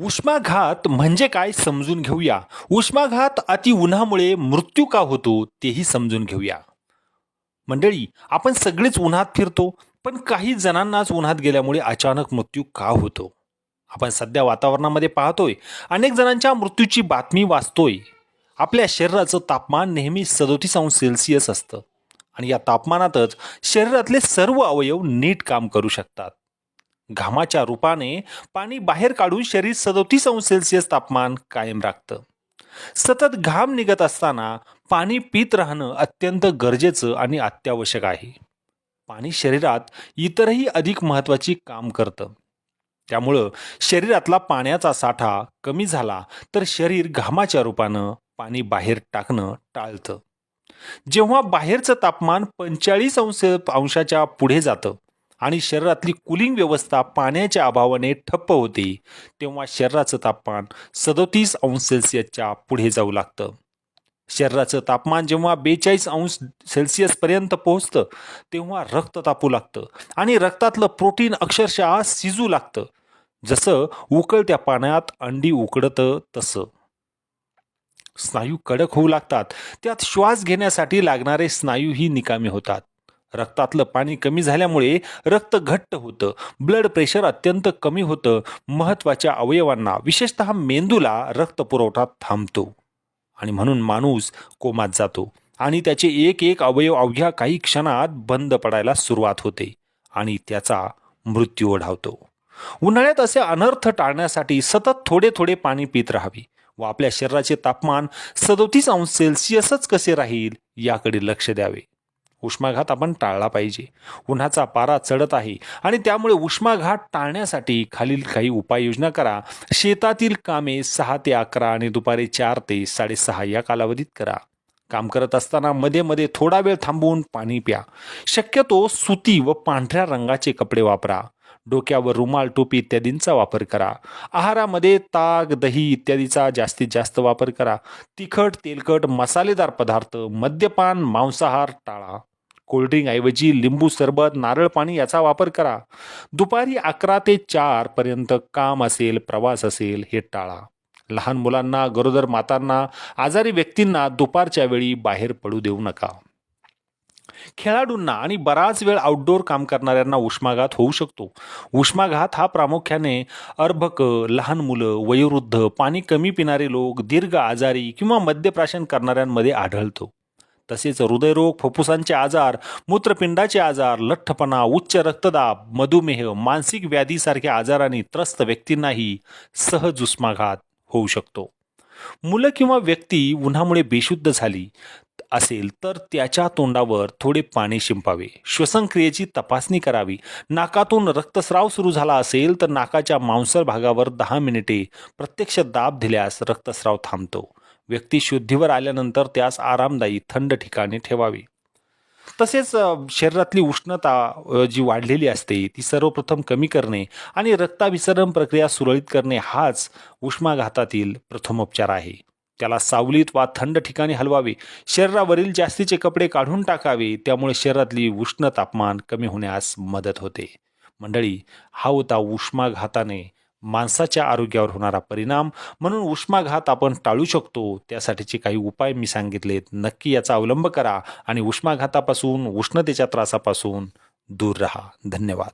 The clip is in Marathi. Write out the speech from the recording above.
उष्माघात म्हणजे काय समजून घेऊया. उष्माघात अति उन्हामुळे मृत्यू का होतो तेही समजून घेऊया. मंडळी, आपण सगळेच उन्हात फिरतो, पण काही जणांनाच उन्हात गेल्यामुळे अचानक मृत्यू का होतो? आपण सध्या वातावरणामध्ये पाहतोय, अनेक जणांच्या मृत्यूची बातमी वाचतोय. आपल्या शरीराचं तापमान नेहमी 37 अंश सेल्सिअस असतं आणि या तापमानातच शरीरातले सर्व अवयव नीट काम करू शकतात. घामाच्या रूपाने पाणी बाहेर काढून शरीर 37 अंश सेल्सिअस तापमान कायम राखतं. सतत घाम निघत असताना पाणी पित राहणं अत्यंत गरजेचं आणि अत्यावश्यक आहे. पाणी शरीरात इतरही अधिक महत्त्वाची काम करतं. त्यामुळं शरीरातला पाण्याचा साठा कमी झाला तर शरीर घामाच्या रूपानं पाणी बाहेर टाकणं टाळतं. जेव्हा बाहेरचं तापमान 45 अंशाच्या पुढे जातं आणि शरीरातली कूलिंग व्यवस्था पाण्याच्या अभावाने ठप्प होते, तेव्हा शरीराचं तापमान 37 अंश सेल्सिअसच्या पुढे जाऊ लागतं. शरीराचं तापमान जेव्हा 42 अंश सेल्सिअस पर्यंत पोहोचतं, तेव्हा रक्त तापू लागतं आणि रक्तातलं प्रोटीन अक्षरशः शिजू लागतं. जसं उकळत्या पाण्यात अंडी उकडतं तसं. स्नायू कडक होऊ लागतात. त्यात श्वास घेण्यासाठी लागणारे स्नायूही निकामी होतात. रक्तातलं पाणी कमी झाल्यामुळे रक्त घट्ट होतं, ब्लड प्रेशर अत्यंत कमी होतं, महत्त्वाच्या अवयवांना विशेषतः मेंदूला रक्तपुरवठा थांबतो आणि म्हणून माणूस कोमात जातो आणि त्याचे एक एक अवयव अवघ्या काही क्षणात बंद पडायला सुरुवात होते आणि त्याचा मृत्यू ओढावतो. उन्हाळ्यात असे अनर्थ टाळण्यासाठी सतत थोडे थोडे पाणी पित राहावे व आपल्या शरीराचे तापमान 37 अंश सेल्सिअसच कसे राहील याकडे लक्ष द्यावे. उष्माघात आपण टाळला पाहिजे. उन्हाचा पारा चढत आहे आणि त्यामुळे उष्माघात टाळण्यासाठी खालील काही उपाययोजना करा. शेतातील कामे 6 ते 11 आणि दुपारी 4 ते 6:30 या कालावधीत करा. काम करत असताना मध्ये मध्ये थोडा वेळ थांबवून पाणी प्या. शक्यतो सुती व पांढऱ्या रंगाचे कपडे वापरा. डोक्यावर रुमाल, टोपी इत्यादींचा वापर करा. आहारामध्ये ताक, दही इत्यादीचा जास्तीत जास्त वापर करा. तिखट, तेलकट, मसालेदार पदार्थ, मद्यपान, मांसाहार टाळा. कोल्ड्रिंक ऐवजी लिंबू सरबत, नारळ पाणी याचा वापर करा. दुपारी 11 ते 4 पर्यंत काम असेल, प्रवास असेल हे टाळा. लहान मुलांना, गरोदर मातांना, आजारी व्यक्तींना दुपारच्या वेळी बाहेर पडू देऊ नका. खेळाडूंना आणि बराच वेळ आउटडोर काम करणाऱ्यांना उष्माघात होऊ शकतो. उष्माघात हा प्रामुख्याने अर्भक, लहान मुलं, वयोवृद्ध, पाणी कमी पिणारे लोक, दीर्घ आजारी किंवा मद्यप्राशन करणाऱ्यांमध्ये आढळतो. तसेच हृदयरोग, फुफ्फुसांचे आजार, मूत्रपिंडाचे आजार, लठ्ठपणा, उच्च रक्तदाब, मधुमेह, मानसिक व्याधीसारख्या आजारांनी त्रस्त व्यक्तींनाही सहज उष्माघात होऊ शकतो. मुलं किंवा व्यक्ती उन्हामुळे बेशुद्ध झाली असेल तर त्याच्या तोंडावर थोडे पाणी शिंपावे. श्वसनक्रियेची तपासणी करावी. नाकातून रक्तस्राव सुरू झाला असेल तर नाकाच्या मांसल भागावर 10 मिनिटे प्रत्यक्ष दाब दिल्यास रक्तस्राव थांबतो. व्यक्ती शुद्धीवर आल्यानंतर त्यास आरामदायी थंड ठिकाणी ठेवावे. तसेच शरीरातली उष्णता जी वाढलेली असते ती सर्वप्रथम कमी करणे आणि रक्ताभिसरण प्रक्रिया सुरळीत करणे हाच उष्माघातातील प्रथमोपचार आहे. त्याला सावलीत वा थंड ठिकाणी हलवावे. शरीरावरील जास्तीचे कपडे काढून टाकावे. त्यामुळे शरीरातली उष्ण तापमान कमी होण्यास मदत होते. मंडळी, हा होता उष्माघाताने माणसाच्या आरोग्यावर होणारा परिणाम. म्हणून उष्माघात आपण टाळू शकतो. त्यासाठीचे काही उपाय मी सांगितलेत. नक्की याचा अवलंब करा आणि उष्माघातापासून, उष्णतेच्या त्रासापासून दूर राहा. धन्यवाद.